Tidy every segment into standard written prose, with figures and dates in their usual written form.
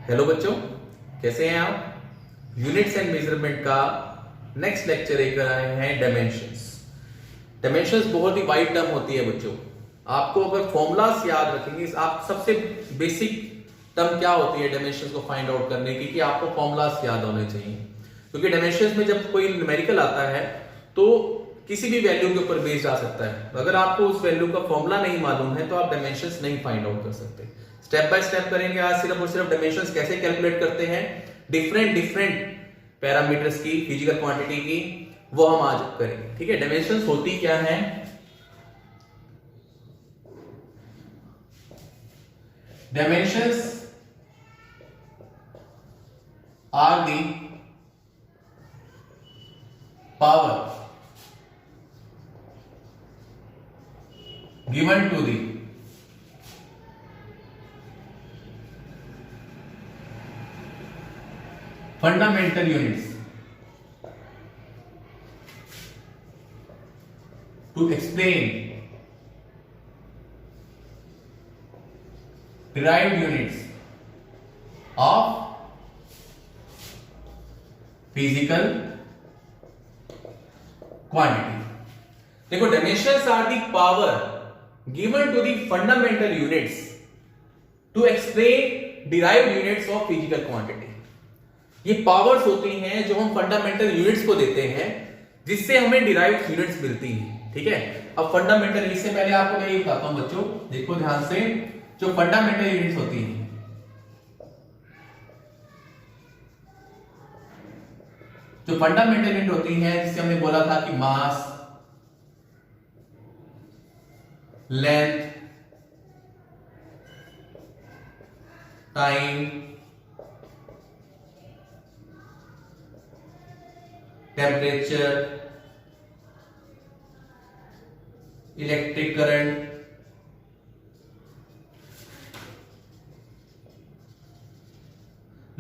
Hello बच्चों, कैसे हैं आप। यूनिट्स एंड मेजरमेंट का नेक्स्ट लेक्चर एक आए हैं डायमेंशंस। डायमेंशंस बहुत ही वाइड टर्म होती है बच्चों। आपको अगर फॉर्मूलास याद रखेंगे, आप सबसे बेसिक टर्म क्या होती है डायमेंशंस को फाइंड आउट करने की, कि आपको फॉर्मूलास याद होने चाहिए। क्योंकि डायमेंशंस में जब कोई न्यूमेरिकल आता है तो किसी भी वैल्यू के ऊपर बेस्ड आ सकता है। अगर आपको उस वैल्यू का फॉर्मूला नहीं मालूम है तो आप डायमेंशंस नहीं फाइंड आउट कर सकते। स्टेप बाय स्टेप करेंगे आज सिर्फ और सिर्फ डायमेंशंस कैसे कैलकुलेट करते हैं डिफरेंट पैरामीटर्स की, फिजिकल क्वांटिटी की, वो हम आज करेंगे। ठीक है, डायमेंशंस होती क्या है। Dimensions are the power given to the fundamental units to explain derived units of physical quantity। देखो, dimensions are the power given to the fundamental units to explain derived units of physical quantity। ये powers होती हैं जो हम fundamental units को देते हैं, जिससे हमें डिराइव्ड यूनिट्स मिलती हैं। ठीक है, अब फंडामेंटल, इससे पहले आपको मैं ये बताता हूं बच्चों, देखो ध्यान से। जो फंडामेंटल यूनिट्स होती हैं, जो फंडामेंटल यूनिट होती हैं, जिससे हमने बोला था कि mass, length, time, temperature, electric current,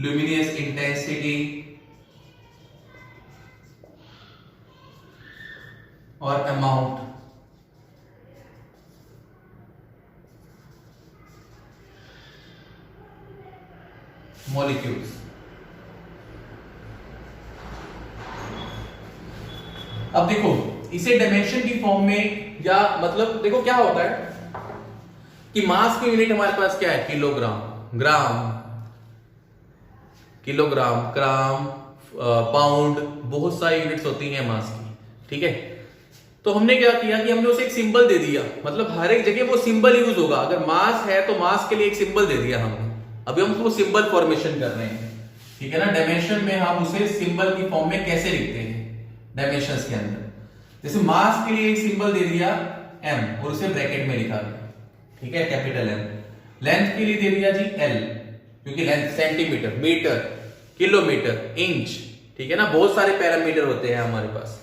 luminous intensity और अमाउंट। मॉलिक्यूल्स। अब देखो, इसे डायमेंशन की फॉर्म में, या मतलब देखो क्या होता है कि मास की यूनिट हमारे पास क्या है, किलोग्राम, ग्राम, किलोग्राम, ग्राम, पाउंड, बहुत सारी यूनिट्स होती हैं मास की। ठीक है, तो हमने क्या किया कि हमने उसे एक सिंबल दे दिया, मतलब हर एक जगह वो सिंबल यूज होगा। अगर मास है तो मास के लिए एक सिंबल दे दिया हमने। अभी हम उसको सिंबल फॉर्मेशन कर रहे हैं। ठीक है ना, डायमेंशन में हम उसे सिंबल की फॉर्म में कैसे लिखते हैं डायमेंशंस के अंदर। जैसे मास के लिए एक सिंबल दे दिया m और उसे ब्रैकेट में लिखा गया। ठीक है, कैपिटल M। लेंथ के लिए दे दिया जी L, क्योंकि length centimetre, metre, kilometre, inch. ठीक है ना, बहुत सारे पैरामीटर होते हैं हमारे पास।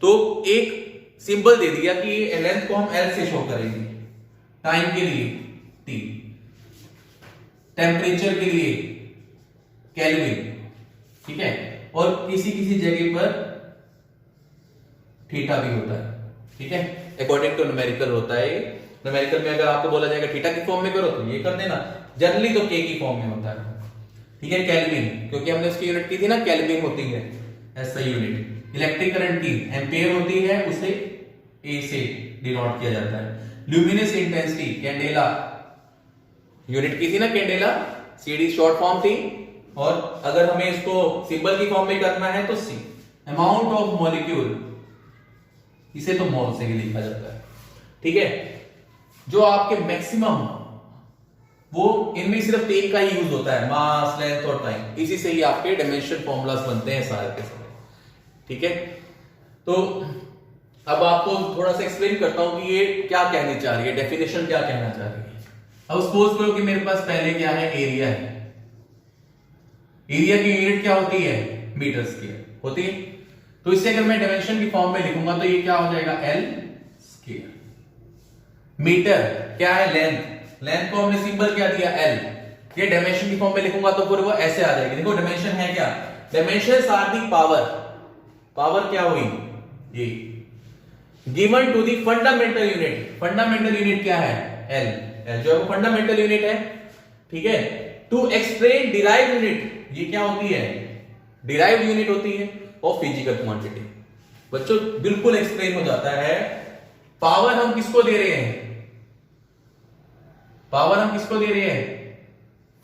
तो एक सिंबल दे दिया कि लेंथ को हम L से शो करेंगे। टाइम के लिए T, टेम्परेचर के लिए केल्विन। ठीक है, और किसी किसी जगह पर थीटा भी होता है। ठीक है, अकॉर्डिंग टू न्यूमेरिकल होता है। न्यूमेरिकल में अगर आपको बोला जाएगा थीटा की फॉर्म में करो तो ये कर देना, जनरली तो के की फॉर्म में होता है। ठीक है, केल्विन, क्योंकि हमने उसकी यूनिट की थी ना, केल्विन होती है ऐसा यूनिट। इलेक्ट्रिक करंट की एम्पेयर होती है, उसे ए से डिनोट किया जाता है। ल्यूमिनस इंटेंसिटी, कैंडेला यूनिट की थी ना, कैंडेला, सीडी शॉर्ट फॉर्म थी। और अगर हमें इसको सिंबल की फॉर्म में करना है तो सी। अमाउंट ऑफ मॉलिक्यूल, इसे तो मोल से ही लिखा जाता है। ठीक है, जो आपके मैक्सिमम, वो इनमें सिर्फ तीन का ही यूज होता है, मास, लेंथ और टाइम। इसी से ही आपके डायमेंशन फॉर्मूलास बनते हैं सारे के सारे। ठीक है, तो अब आपको थोड़ा सा एक्सप्लेन करता हूं कि ये क्या कहने चाह रही है, डेफिनेशन क्या कहना चाह रही है। अब सपोज करो कि मेरे पास पहले क्या है, एरिया है। एरिया की यूनिट क्या होती है, मीटर स्क्वायर होती है। तो इससे अगर मैं डायमेंशन की फॉर्म में लिखूंगा तो ये क्या हो जाएगा, L स्क्वायर। मीटर क्या है, लेंथ, लेंथ को हमने सिंबल क्या दिया, L। ये डायमेंशन की फॉर्म में लिखूंगा तो फिर वो ऐसे आ जाएगी। देखो डायमेंशन है क्या, dimensions are the power. Power क्या हुई, ये given to the fundamental unit. Fundamental unit क्या है, L। L जो है वो फंडामेंटल यूनिट है। ठीक है, टू एक्सप्लेन डिराइव्ड यूनिट, ये क्या होती है? डिराइव्ड यूनिट होती है ऑफ फिजिकल क्वांटिटी। बच्चों बिल्कुल एक्सप्लेन हो जाता है। पावर हम किसको दे रहे हैं? पावर हम किसको दे रहे हैं?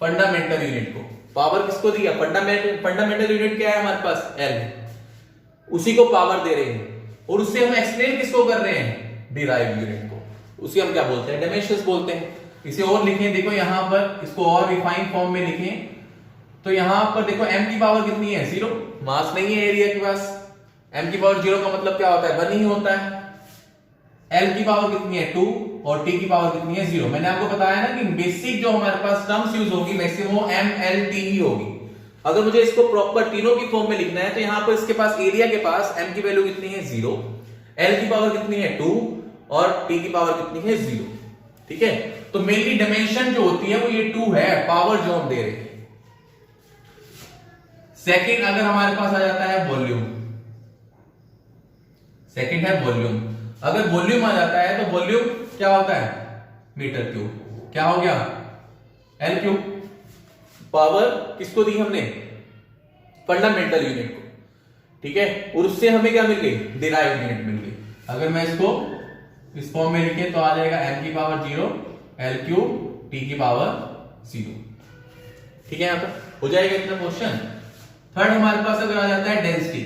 फंडामेंटल यूनिट को। पावर किसको दिया? फंडामेंटल यूनिट क्या है हमारे पास? एल। उसी को पावर दे रहे हैं और उससे हम एक्सप्लेन किसको कर रहे हैं? डिराइव्ड यूनिट को। उसी हम क्या बोलते हैं? डायमेंशंस बोलते हैं। इसे और लिखें, देखो यहां पर इसको और रिफाइन फॉर्म में लिखें तो यहां पर देखो m की पावर कितनी है? 0। मास नहीं है एरिया के पास। m की पावर 0 का मतलब क्या होता है? 1 ही होता है। l की पावर कितनी है? 2 और t की पावर कितनी है? 0। मैंने आपको बताया ना कि बेसिक जो हमारे पास टर्म्स यूज होगी मैक्सिमम m l t ही होगी। अगर मुझे इसको प्रॉपर तीनों की फॉर्म में लिखना है तो यहां पर इसके पास एरिया के पास m की वैल्यू कितनी है? 0, l की पावर कितनी है? 2 और t की पावर कितनी है? 0। ठीक है, तो मेनली डायमेंशन जो होती है वो ये 2 है, पावर जो हम दे रहे हैं। सेकंड अगर हमारे पास आ जाता है वॉल्यूम, सेकंड है वॉल्यूम। अगर वॉल्यूम आ जाता है तो वॉल्यूम क्या होता है? Metre cube. क्या हो गया? L cube. पावर किसको दी हमने? फंडामेंटल यूनिट को। ठीक है, और उससे हमें क्या मिल गई? डिराइव्ड यूनिट मिल गई। अगर मैं इसको इस फॉर्म में लिखे तो आ जाएगा m की पावर 0, l क्यूब, t की पावर 0। ठीक है, यहां पर हो जाएगा इतना क्वेश्चन। थर्ड हमारे पास अगर आ जाता है डेंसिटी,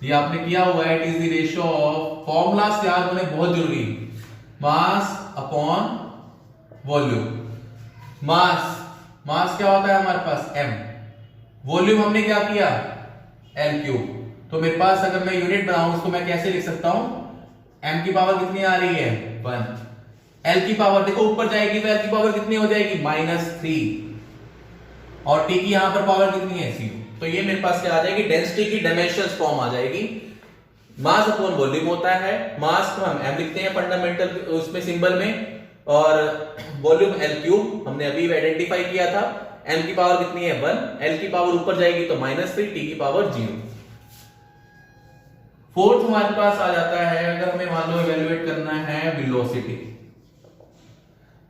ये आपने किया हुआ है, it is the ratio of, formulas याद होने बहुत जरूरी, मास अपॉन वॉल्यूम। मास क्या होता है हमारे पास? m। वॉल्यूम हमने क्या किया? l cube. तो मेरे पास अगर मैं यूनिट बनाऊं उसको मैं कैसे लिख सकता हूं? m की पावर कितनी आ रही है? 1। l की पावर देखो ऊपर जाएगी तो l की पावर कितनी हो जाएगी? -3। और t की यहां पर पावर कितनी है? 0। तो ये मेरे पास क्या आ जाएगी? डेंसिटी की डायमेंशंस फॉर्म आ जाएगी। मास अपॉन वॉल्यूम होता है। मास को हम m लिखते हैं फंडामेंटल उसमें सिंबल में, और वॉल्यूम l क्यूब हमने अभी आइडेंटिफाई किया था। m की पावर कितनी है? 1। l की पावर ऊपर जाएगी तो -3, t की पावर 0। फोर्थ हमारे पास आ जाता है, अगर हमें मान लो इवेल्युएट करना है वेलोसिटी।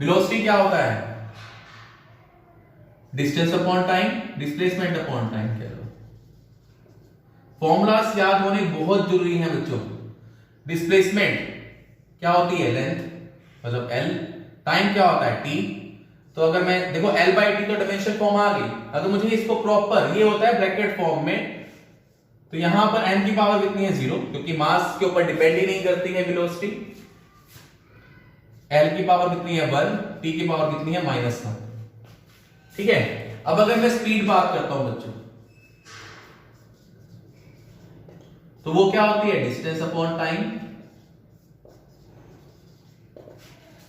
वेलोसिटी क्या होता है? Distance upon time, displacement upon time कह लो। फॉर्मूलास याद होने बहुत जरूरी है बच्चों। डिस्प्लेसमेंट क्या होती है? लेंथ, मतलब l। टाइम क्या होता है? t। तो अगर मैं देखो l/t तो डायमेंशन फॉर्म आ गई। अगर मुझे इसको प्रॉपर, ये होता है ब्रैकेट फॉर्म में, तो यहां पर m की पावर कितनी है? 0, क्योंकि मास के ऊपर डिपेंड ही नहीं करती है वेलोसिटी। l की पावर कितनी है? 1। t की पावर कितनी है? -1। ठीक है, अब अगर मैं स्पीड बात करता हूं बच्चों, तो वो क्या होती है? Distance upon time.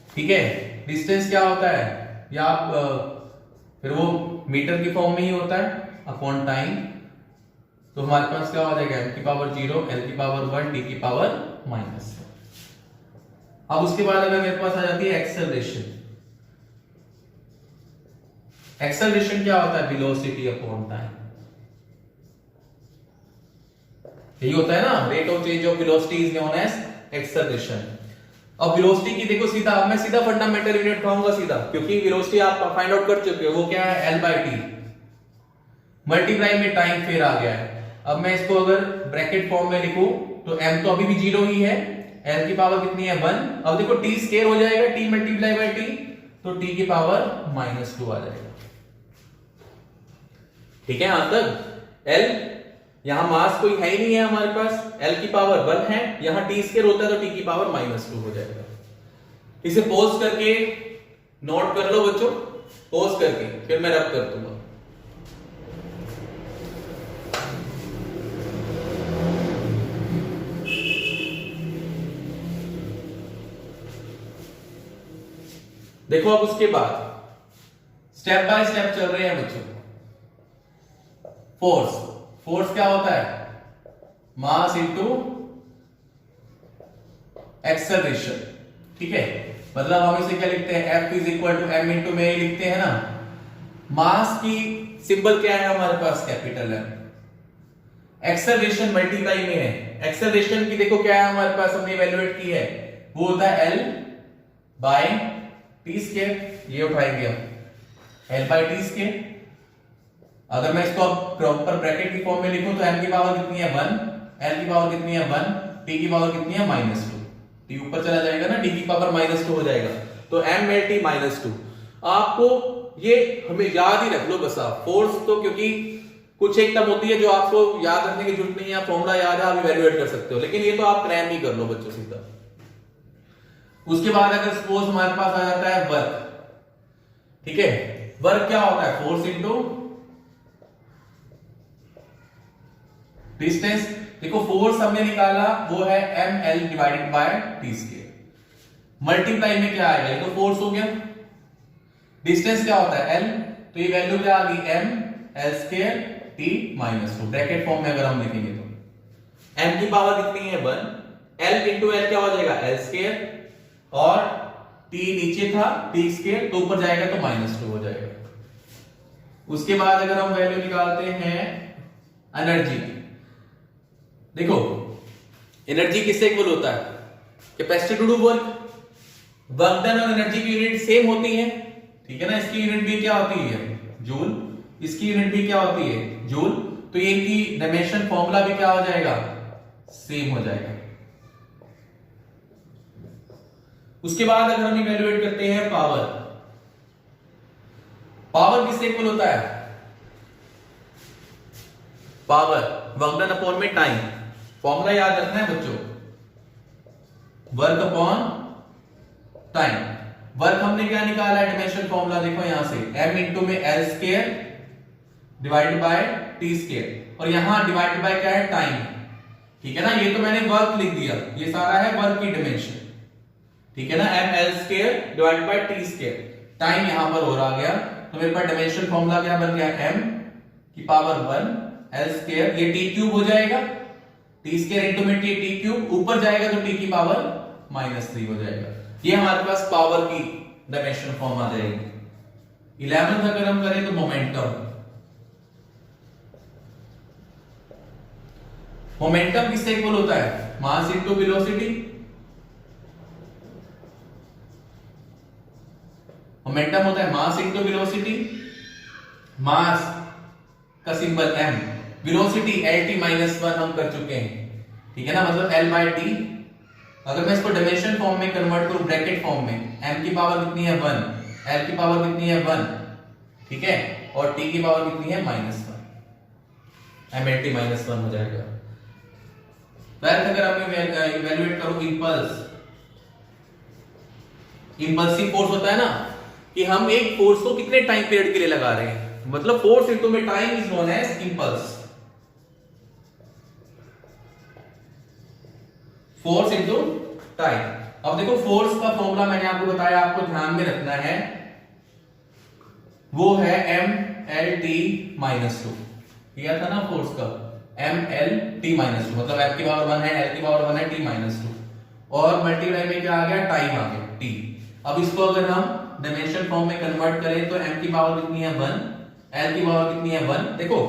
ठीक है, डिस्टेंस क्या होता है? या आप फिर वो मीटर की फॉर्म में ही होता है, अपॉन टाइम। तो हमारे पास क्या हो जाएगा? m की पावर 0, l की पावर 1, t की पावर -1। अब उसके बाद अगर मेरे पास आ जाती है एक्सेलरेशन। एक्सेलरेशन क्या होता है? Velocity upon time. यही होता है ना, rate of change of velocity is known as acceleration. अब वेलोसिटी की देखो सीधा, अब मैं सीधा फंडामेंटल यूनिट उठाऊंगा सीधा, क्योंकि वेलोसिटी आप फाइंड आउट कर चुके हो। वो क्या है? l/t मल्टीप्लाई में टाइम फिर आ गया है। अब मैं इसको अगर ब्रैकेट फॉर्म में लिखूं तो m तो अभी भी 0 ही है, l की पावर कितनी है? 1। अब देखो t स्क्वायर हो जाएगा, t मल्टीप्लाई बाय t, तो t की पावर -2 आ जाएगा। ठीक है, यहां तक l, यहां मास कोई है ही नहीं है हमारे पास, l की पावर 1 है, यहां t स्क्वायर होता है तो t की पावर -2 हो जाएगा। इसे पॉज करके नोट कर लो बच्चों, पॉज करके फिर मैं रब कर दूंगा। देखो अब उसके बाद स्टेप बाय स्टेप चल रहे हैं बच्चों। फोर्स क्या होता है? Mass into acceleration. ठीक है, मतलब हम इसे क्या लिखते हैं? F is equal to m into में लिखते हैं ना। मास की सिंबल क्या है हमारे पास? Capital M। एक्सेलरेशन मल्टीप्लाई में है। एक्सेलरेशन की देखो क्या है हमारे पास, हमने इवैल्यूएट की है, वो होता है L बाय टी स्केयर, ये उठाएंगे हम L बाई टी स्केयर। अगर मैं इसको अब प्रॉपर ब्रैकेट की फॉर्म में लिखूं तो m की पावर कितनी है 1, L की पावर कितनी है 1, t की पावर कितनी है -2, t ऊपर चला जाएगा ना, t की पावर -2 हो जाएगा, तो mLt -2। आपको ये हमें याद ही रख लो बस आप, फोर्स तो क्योंकि कुछ एक टर्म होती है जो आपको याद रखने की जरूरत नहीं है, फॉर्मूला याद है, आप इवैल्यूएट कर सकते हो, लेकिन ये तो आप क्रैम ही कर लो बच्चों सीधा। उसके बाद अगर सपोज हमारे पास आ जाता है वर्क, ठीक है, वर्क क्या होता है, फोर्स इंटू डिस्टेंस। देखो फोर्स हमने निकाला वो है ml divided by T square, multiply में क्या आएगा, ये तो फोर्स हो गया, डिस्टेंस क्या होता है l, तो ये वैल्यू क्या आ गई m l square t -2, bracket form में अगर हम लिखेंगे तो m की पावर कितनी है 1, l इंटू l क्या हो जाएगा l स्क्वायर, और t नीचे था t स्क्वायर, तो ऊपर जाएगा तो -2 हो जाएगा। उसके बाद अगर हम वैल्यू निकालते हैं एनर्जी, देखो एनर्जी किससे इक्वल होता है, capacity to do work, work done और एनर्जी की यूनिट सेम होती है, ठीक है ना, इसकी यूनिट भी क्या होती है जूल, इसकी यूनिट भी क्या होती है जूल, तो ये इनकी डायमेंशन फॉर्मूला भी क्या हो जाएगा सेम हो जाएगा। उसके बाद अगर हम इवैल्यूएट करते हैं पावर, पावर किससे इक्वल होता है, पावर वर्क डन अपॉन में टाइम, फॉर्मूला याद रखना है बच्चों, वर्क अपॉन टाइम। वर्क हमने क्या निकाला है, डायमेंशन फॉर्मूला देखो यहां से m इंटू में l square divided by t square, और यहां डिवाइडेड बाय क्या है टाइम, ठीक है ना, ये तो मैंने वर्क लिख दिया, ये सारा है वर्क की डायमेंशन, ठीक है ना, m l square divided by t square, time यहां पर हो रहा गया, तो मेरे पास डायमेंशन फॉर्मूला क्या बन गया m की पावर 1 l स्क्वायर, ये t क्यूब हो जाएगा, t स्क्वायर इनटू में t क्यूब, ऊपर जाएगा तो t की पावर -3 हो जाएगा। ये हमारे पास पावर की डायमेंशन फॉर्म आ जाएगी। 11th अगर हम करें तो मोमेंटम, मोमेंटम किससे इक्वल होता है, मास इनटू वेलोसिटी, मोमेंटम होता है मास इनटू वेलोसिटी, मास का सिंबल m, वेलोसिटी lt -1 हम कर चुके हैं, ठीक है ना, मतलब l बाय t। अगर मैं इसको डायमेंशन फॉर्म में कन्वर्ट करूं ब्रैकेट फॉर्म में, m की पावर कितनी है 1, l की पावर कितनी है 1, ठीक है, और t की पावर कितनी है -1, mlt -1 हो जाएगा। फिर अगर हम इवैल्यूएट करो इंपल्स, इंपल्सिव फोर्स होता है ना, कि हम एक फोर्स को कितने टाइम पीरियड के लिए लगा रहे हैं, मतलब फोर्स इनटू में time is known as impulse, force into time. अब देखो फोर्स का फॉर्मूला मैंने आपको बताया, आपको ध्यान में रखना है, वो है mlt -2, किया था ना फोर्स का, mlt -2, मतलब f की पावर 1 है, l की पावर 1 है, t -2, और मल्टीप्लाई में क्या आ गया टाइम आ गया t। अब इसको अगर हम डायमेंशन फॉर्म में कन्वर्ट करें तो m की पावर कितनी है 1, l की पावर कितनी है 1, देखो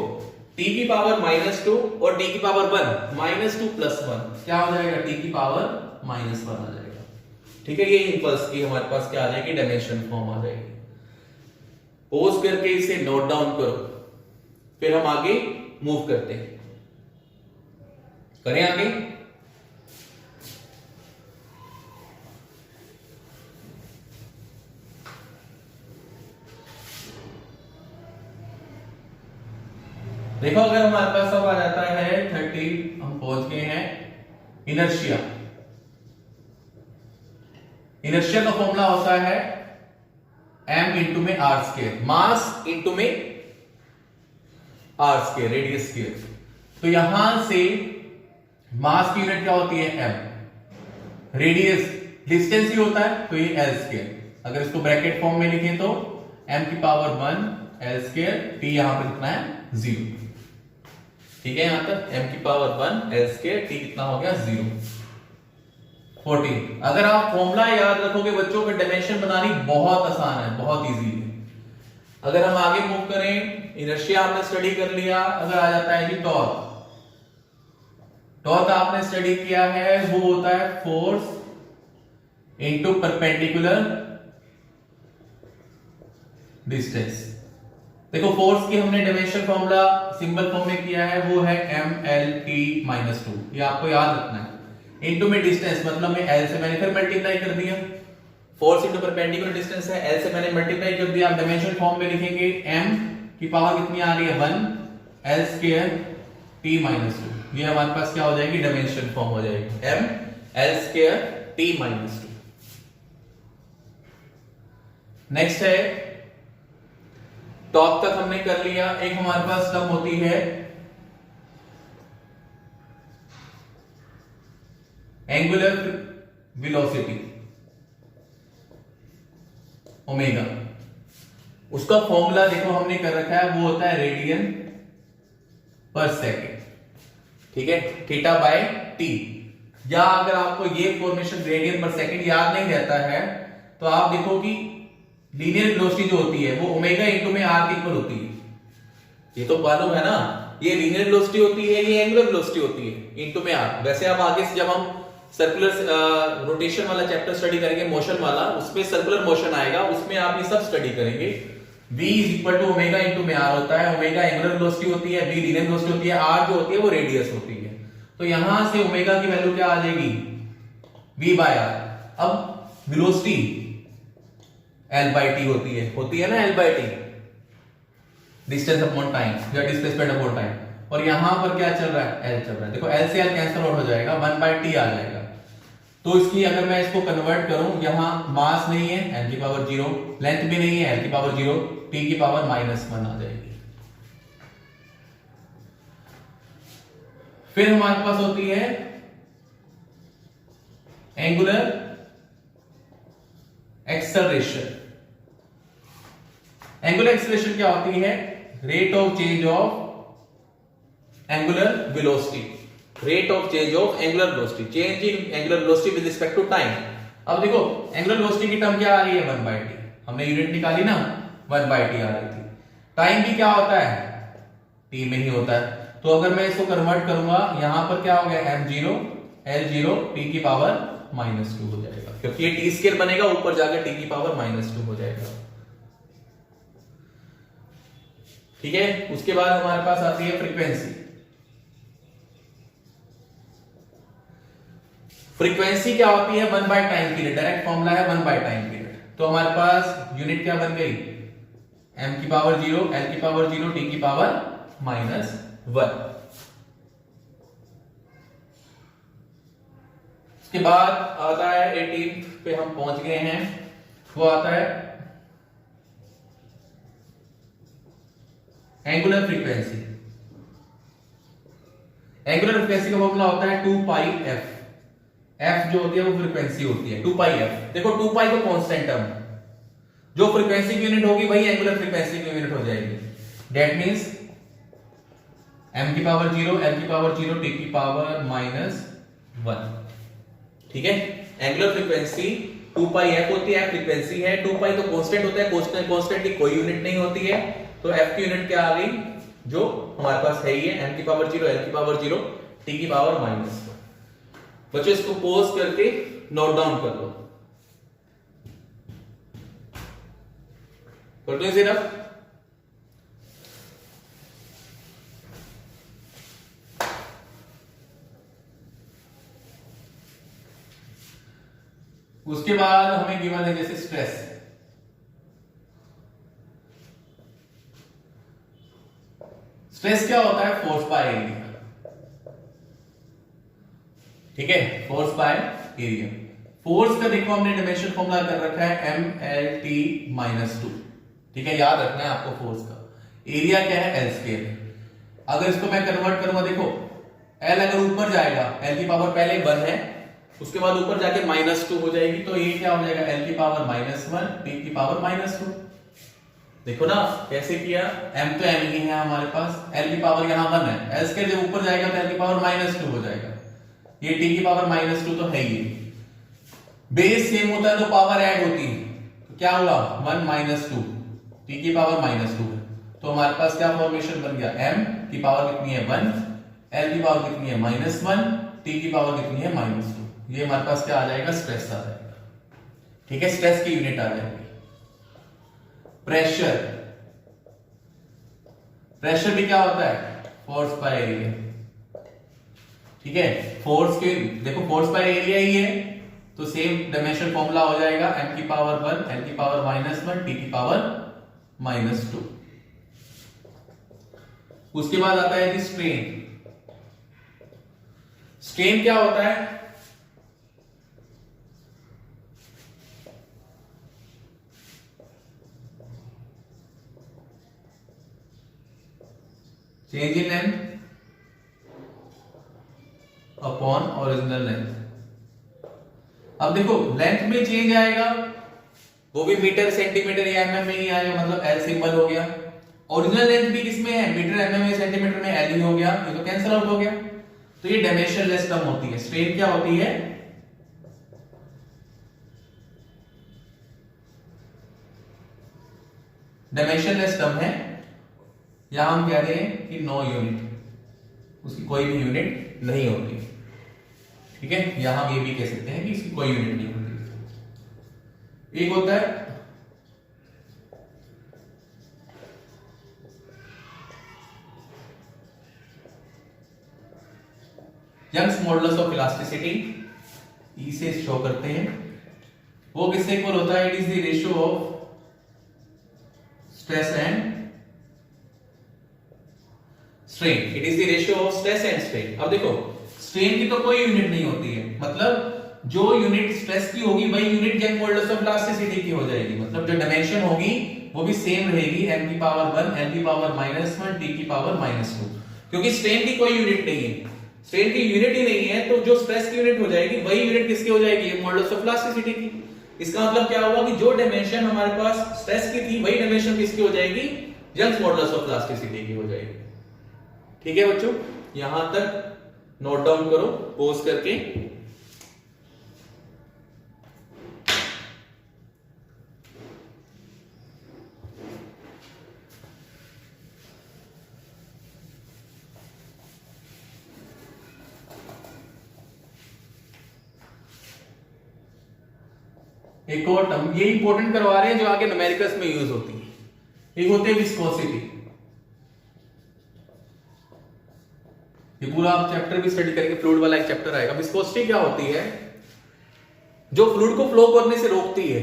t की पावर -2 और t की पावर 1, -2 + 1 क्या हो जाएगा, t की पावर -1 आ जाएगा, ठीक है। ये इंपल्स की हमारे पास क्या आ जाएगी, डायमेंशन फॉर्म आ जाएगी। पोज करके इसे नोट डाउन करो, फिर हम आगे मूव करते हैं, करें आगे। देखो अगर हमारे पास अब आ जाता है 30, हम पहुंच गए हैं इनर्शिया। इनर्शिया का फॉर्मूला होता है m इंटू में r स्क्वायर, मास इंटू में r स्क्वायर, रेडियस स्क्वायर। तो यहां से मास की यूनिट क्या होती है m, रेडियस डिस्टेंस ही होता है तो ये l स्क्वायर। अगर इसको ब्रैकेट फॉर्म में लिखें तो m की पावर 1 l स्क्वायर, t यहां पर कितना है 0, ठीक है, यहां तक m की पावर 1 l स्क्वायर, t कितना हो गया 0, 14। अगर आप फॉर्मूला याद रखोगे बच्चों को डायमेंशन बनानी बहुत आसान है, बहुत इजी है। अगर हम आगे मूव करें, इनर्शिया हमने स्टडी कर लिया, अगर आ जाता है कि टॉर्क, टॉर्क आपने स्टडी किया है, वो होता है फोर्स इनटू परपेंडिकुलर डिस्टेंस। देखो फोर्स की हमने डायमेंशन फॉर्मूला सिंबल फॉर्म में किया है, वो है mlt-2, ये आपको याद रखना है। इनटू में डिस्टेंस मतलब में l से मैंने फिर मल्टीप्लाई कर दिया, फोर्स इनटू परपेंडिकुलर डिस्टेंस है, l से मैंने मल्टीप्लाई कर दिया। आप डायमेंशन फॉर्म में लिखेंगे m की पावर कितनी आ रही है 1 l स्क्वायर t-2, ये हमारे पास क्या हो जाएगी डायमेंशन फॉर्म हो जाएगी m l square t-2। Next है टॉप तक हमने कर लिया। एक हमारे पास टर्म होती है एंगुलर वेलोसिटी ओमेगा, उसका फॉर्मूला देखो हमने कर रखा है, वो होता है रेडियन पर सेकेंड, ठीक है, थीटा बाय टी। या अगर आपको ये फॉर्मेशन रेडियन पर सेकेंड याद नहीं रहता है तो आप देखो कि लीनियर वेलोसिटी जो होती है वो ओमेगा इनटू में आर के इक्वल होती है, ये तो मालूम है ना, ये लीनियर वेलोसिटी होती है, ये एंगुलर वेलोसिटी होती है इनटू में आर। वैसे आप आगे से जब हम सर्कुलर रोटेशन वाला चैप्टर स्टडी करेंगे, मोशन वाला, उसमें सर्कुलर मोशन आएगा, उसमें आप ये सब स्टडी करेंगे। v is equal to omega into में आर होता है, ओमेगा एंगुलर वेलोसिटी होती है, v लीनियर वेलोसिटी होती है, r जो होती है वो रेडियस होती है। तो यहां से ओमेगा की वैल्यू क्या आ जाएगी v बाय r। अब वेलोसिटी L बाय टी होती है ना, L by t distance upon time या डिस्प्लेसमेंट अपॉन टाइम, और यहां पर क्या चल रहा है L चल रहा है। देखो L से L कैंसिल आउट हो जाएगा, 1 बाय टी आ जाएगा। तो इसकी अगर मैं इसको कन्वर्ट करूं, यहां मास नहीं है L की पावर 0, लेंथ भी नहीं है L की पावर 0, T की पावर -1 आ जाएगी। फिर हमारे पास होती है एंगुलर एक्सेलरेशन। एंगुलर एक्सेलरेशन क्या होती है? Rate of change of angular velocity, rate of change of angular velocity, change in angular velocity with respect to time. अब देखो एंगुलर वेलोसिटी की टर्म क्या आ रही है 1 बाय टी, हमने यूनिट निकाली ना, 1 बाय टी आ रही थी। टाइम भी क्या होता है टी में ही होता है। तो अगर मैं इसको कन्वर्ट करूंगा, यहां पर क्या हो गया m0 l0 t की पावर -2 हो जाएगा, क्योंकि ये टी स्क्वायर बनेगा, ऊपर जाकर टी की पावर -2 हो जाएगा, ठीक है। उसके बाद हमारे पास आती है फ्रीक्वेंसी। फ्रीक्वेंसी क्या होती है 1 by time period, direct formula है 1 बाय टाइम पीरियड। तो हमारे पास यूनिट क्या बन गई m की पावर 0 l की पावर 0 t की पावर -1। उसके बाद आता है 18 पे हम पहुंच गए हैं, वो आता है एंगुलर फ्रीक्वेंसी। एंगुलर फ्रीक्वेंसी का फॉर्मूला होता है 2 पाई f। f जो होती है वो फ्रीक्वेंसी होती है 2 पाई f। देखो 2 पाई तो कांस्टेंट टर्म, जो फ्रीक्वेंसी की यूनिट होगी वही एंगुलर फ्रीक्वेंसी की यूनिट हो जाएगी। दैट मींस m की पावर 0 l की पावर 0 t की पावर -1, ठीक है। एंगुलर फ्रीक्वेंसी 2 पाई f होती है, फ्रीक्वेंसी है। 2 पाई तो कांस्टेंट होता है, कांस्टेंट की कोई यूनिट नहीं होती है, तो f की यूनिट क्या आ गई जो हमारे पास है ही है, m की पावर 0 l की पावर 0 t की पावर -1। बच्चों इसको पॉज करके नोट डाउन कर लो, कर दो सिर्फ। उसके बाद हमें गिवन है जैसे स्ट्रेस। स्ट्रेस क्या होता है? फोर्स बाय एरिया, ठीक है, फोर्स बाय एरिया। फोर्स का देखो हमने डायमेंशन फॉर्मूला कर रखा है mlt-2, ठीक है, याद रखना है आपको फोर्स का। एरिया क्या है? l square. अगर इसको मैं कन्वर्ट करूंगा, देखो l अगर ऊपर जाएगा, l की पावर पहले 1 है, उसके बाद ऊपर जाके -2 हो जाएगी, तो ये क्या हो जाएगा l की पावर -1 t की पावर -2। देखो ना कैसे किया, m तो m ही है हमारे पास, l की पावर यहां 1 है, l स्क्वायर जब ऊपर जाएगा तो l की पावर -2 हो जाएगा, ये t की पावर -2 तो है ही। बेस सेम होता है तो पावर ऐड होती है, तो क्या हुआ 1 - 2 t की पावर -2 है, तो हमारे पास क्या फॉर्मेशन बन गया, m की पावर कितनी है 1, l की पावर कितनी है -1, t की पावर कितनी है -2। ये हमारे पास क्या आ जाएगा? स्ट्रेस आ जाएगा, ठीक है, स्ट्रेस की यूनिट आ जाएगी। प्रेशर, प्रेशर भी क्या होता है? Force by area. ठीक है, फोर्स के देखो फोर्स बाय एरिया ही है, तो सेम डायमेंशन फॉर्मूला हो जाएगा m की पावर 1 l की पावर -1 t की पावर -2। उसके बाद आता है जी स्ट्रेन। स्ट्रेन क्या होता है? Change in length upon original length. अब देखो लेंथ में चेंज आएगा, वो भी मीटर सेंटीमीटर या mm में ही आएगा, मतलब L सिंबल हो गया। ओरिजिनल लेंथ भी किसमें है? मीटर mm या सेंटीमीटर में, L ही हो गया, ये तो कैंसिल आउट हो गया। तो ये डायमेंशनलेस टर्म होती है। स्ट्रेन क्या होती है? डायमेंशनलेस टर्म है, या हम कह रहे हैं कि नो यूनिट, उसकी कोई भी यूनिट नहीं होती। ठीक है, या हम ये भी कह सकते हैं कि इसकी कोई यूनिट नहीं होती। एक होता है यंग्स मॉडुलस ऑफ इलास्टिसिटी, ई से शो करते हैं। वो किससे इक्वल होता है? It is the ratio of stress and strain. It is the ratio of stress and strain. अब देखो स्ट्रेन की तो कोई यूनिट नहीं होती है, मतलब जो यूनिट स्ट्रेस की होगी वही unit young modulus of elasticity की हो जाएगी, मतलब जो डायमेंशन होगी वो भी सेम रहेगी, m की पावर 1 l की पावर -1 t की पावर -2। क्योंकि स्ट्रेन की कोई यूनिट नहीं है, स्ट्रेन की यूनिट ही नहीं है, तो जो स्ट्रेस की यूनिट हो जाएगी वही यूनिट किसकी हो जाएगी? यंग मॉडुलस ऑफ इलास्टिसिटी की। इसका मतलब क्या हुआ कि जो डायमेंशन हमारे पास स्ट्रेस की थी वही डायमेंशन किसकी हो जाएगी? यंग्स मॉडुलस ऑफ इलास्टिसिटी की हो जाएगी। ठीक है बच्चों, यहां तक नोट डाउन करो पॉज करके। एक और टर्म ये इंपॉर्टेंट करवा रहे हैं जो आगे न्यूमेरिकल्स में यूज होती है। एक होती है विस्कोसिटी। ये पूरा आप चैप्टर भी स्टडी करेंगे, फ्लूइड वाला एक चैप्टर आएगा। विस्कोसिटी क्या होती है? जो फ्लूइड को फ्लो करने से रोकती है।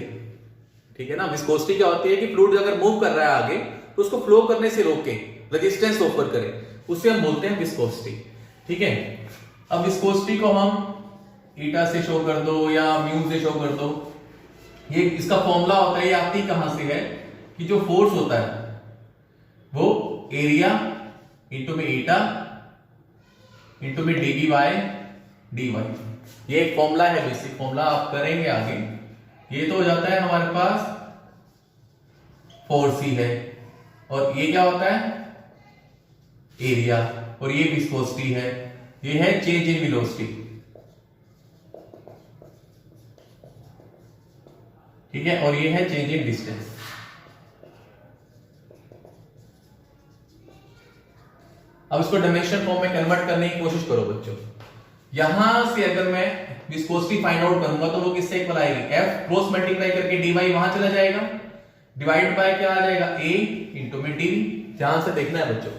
ठीक है ना, विस्कोसिटी क्या होती है कि फ्लूइड अगर मूव कर रहा है आगे तो उसको फ्लो करने से रोके, रेजिस्टेंस ऑफर करे, उससे हम बोलते हैं विस्कोसिटी। ठीक है, अब विस्कोसिटी को हम ईटा से शो कर दो या म्यू से शो कर दो। ये इसका फॉर्मूला होता है, ये आती कहां से है कि जो फोर्स होता है वो एरिया इंटू में ईटा इंटू में डीवी बाय डीवाई। ये एक फॉर्मूला है, बेसिक फॉर्मूला आप करेंगे आगे। ये तो हो जाता है हमारे पास फोर्स ही है, और ये क्या होता है? एरिया, और ये विस्कोसिटी है। ये है चेंज इन वेलोसिटी। ठीक है, और ये है चेंज इन डिस्टेंस। अब इसको डायमेंशन फॉर्म में कन्वर्ट करने की कोशिश करो बच्चों। यहां से अगर मैं विस्कोसिटी फाइंड आउट करूंगा तो वो किससे इक्वल आएगी? F क्रॉस मल्टीप्लाई करके dy वहां चला जाएगा, डिवाइड बाय क्या आ जाएगा? A इंटू में dv। ध्यान से देखना है बच्चों,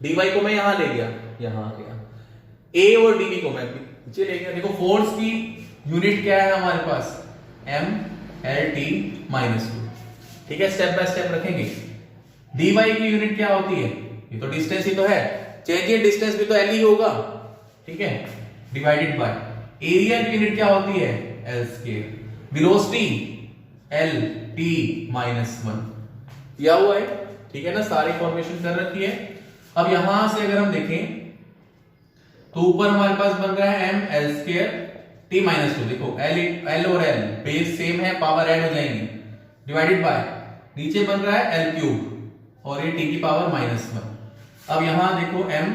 dy को मैं यहां ले गया, यहां आ गया, A और dv को मैं नीचे ले गया। देखो फोर्स की यूनिट क्या है हमारे पास? m l t -2। ठीक है, स्टेप बाय स्टेप रखेंगे। dy की यूनिट क्या होती है? ये तो डिस्टेंस ही तो है, चेंज इन डिस्टेंस भी तो l ही होगा। ठीक है, डिवाइडेड बाय एरिया की यूनिट क्या होती है? l square. Velocity l t -1 दिया हुआ है। ठीक है ना, सारी फॉर्मेशन कर रखी है। अब यहां से अगर हम देखें तो ऊपर हमारे पास बन रहा है m l स्क्वायर t -2। देखो l और l बेस सेम है, पावर ऐड हो जाएंगी, डिवाइडेड बाय नीचे बन रहा है l क्यूब और ये t की पावर -1। अब यहां देखो m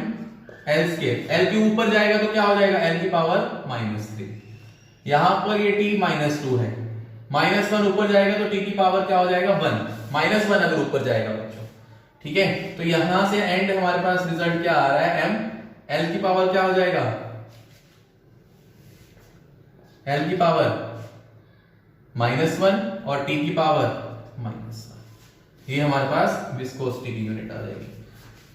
l square, l cube ऊपर जाएगा तो क्या हो जाएगा? l की पावर -3। यहां पर ये t -2 है, -1 ऊपर जाएगा तो t की पावर क्या हो जाएगा? 1। -1 अगर ऊपर जाएगा बच्चों। ठीक है, तो यहां से एंड हमारे पास रिजल्ट क्या आ रहा है? m l की पावर क्या हो जाएगा? l की पावर -1 और t की पावर -1। ये हमारे पास विस्कोसिटी की यूनिट आ जाएगी।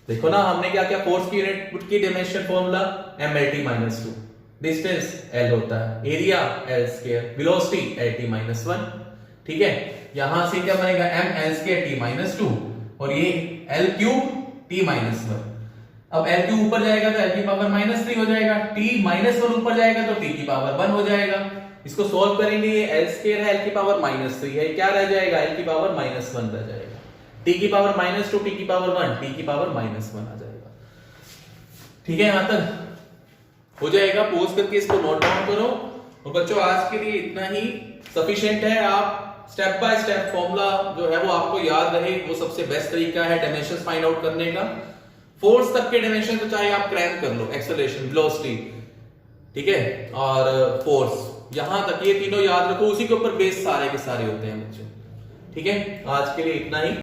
देखो ना हमने क्या किया, फोर्स की यूनिट की dimension formula mLt-2, distance L होता है, area L square, velocity Lt-1, ठीक है। यहां से क्या बनेगा mL2 और ये L क्यूब T-1। अब L क्यूब ऊपर जाएगा तो L की पावर -3 हो जाएगा, T-1 ऊपर जाएगा तो T की पावर 1 हो जाएगा। इसको सॉल्व करेंगे, ये L स्क्वायर है, L की पावर -3 है, क्या रह जाएगा, L की पावर -1 रह जाएगा, T की पावर -2, T की पावर 1, T की पावर -1 आ जाएगा। ठीक है, यहां तक हो जाएगा। पोज करके इसको नोट डाउन करो। और बच्चों आज के लिए इतना ही सफिशिएंट है। आप स्टेप बाय स्टेप फॉर्मूला जो है वो आपको याद रहे, वो सबसे बेस्ट तरीका है डायमेंशंस फाइंड आउट करने का। फोर्स तक के डायमेंशन तो चाहे आप क्रैंक कर लो, एक्सेलरेशन, वेलोसिटी, ठीक है, और फोर्स, यहां तक ये तीनों याद रखो, उसी के ऊपर बेस सारे के सारे होते हैं बच्चों। ठीक है, आज के लिए इतना ही।